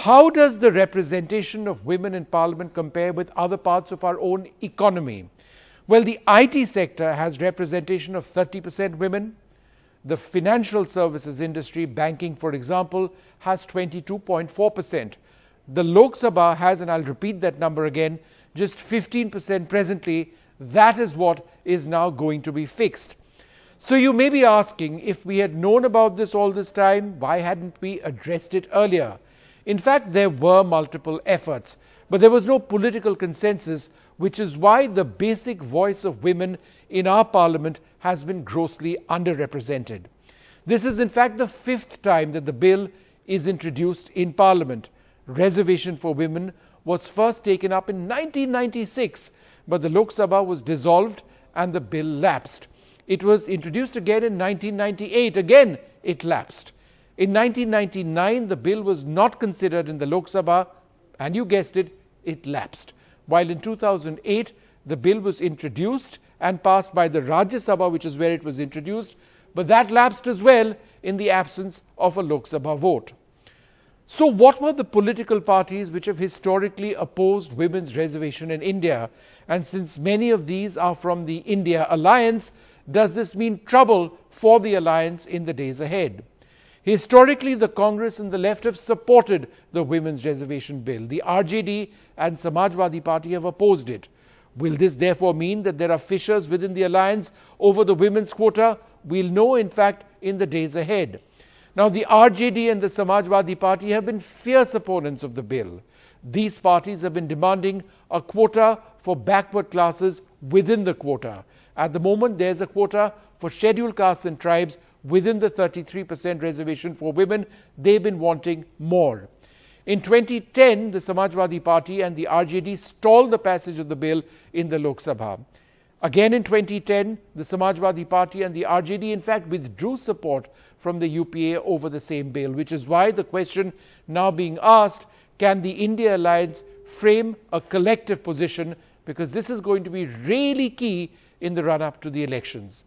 How does the representation of women in Parliament compare with other parts of our own economy? Well, the IT sector has representation of 30% women. The financial services industry, banking for example, has 22.4%. The Lok Sabha has, and I'll repeat that number again, just 15% presently. That is what is now going to be fixed. So you may be asking, if we had known about this all this time, why hadn't we addressed it earlier? In fact, there were multiple efforts, but there was no political consensus, which is why the basic voice of women in our parliament has been grossly underrepresented. This is in fact the 5th time that the bill is introduced in parliament. Reservation for women was first taken up in 1996, but the Lok Sabha was dissolved and the bill lapsed. It was introduced again in 1998. Again, it lapsed. In 1999, the bill was not considered in the Lok Sabha, and you guessed it, it lapsed. While in 2008, the bill was introduced and passed by the Rajya Sabha, which is where it was introduced, but that lapsed as well in the absence of a Lok Sabha vote. So what were the political parties which have historically opposed women's reservation in India? And since many of these are from the India alliance, does this mean trouble for the alliance in the days ahead? Historically, the Congress and the left have supported the Women's Reservation Bill. The RJD and Samajwadi Party have opposed it. Will this therefore mean that there are fissures within the alliance over the women's quota? We'll know, in fact, in the days ahead. Now, the RJD and the Samajwadi Party have been fierce opponents of the bill. These parties have been demanding a quota for backward classes within the quota. At the moment, there's a quota for scheduled castes and tribes within the 33% reservation for women. They've been wanting more. In 2010, the Samajwadi Party and the RJD stalled the passage of the bill in the Lok Sabha. Again in 2010, the Samajwadi Party and the RJD in fact withdrew support from the UPA over the same bill, which is why the question now being asked, can the India Alliance frame a collective position? Because this is going to be really key in the run-up to the elections.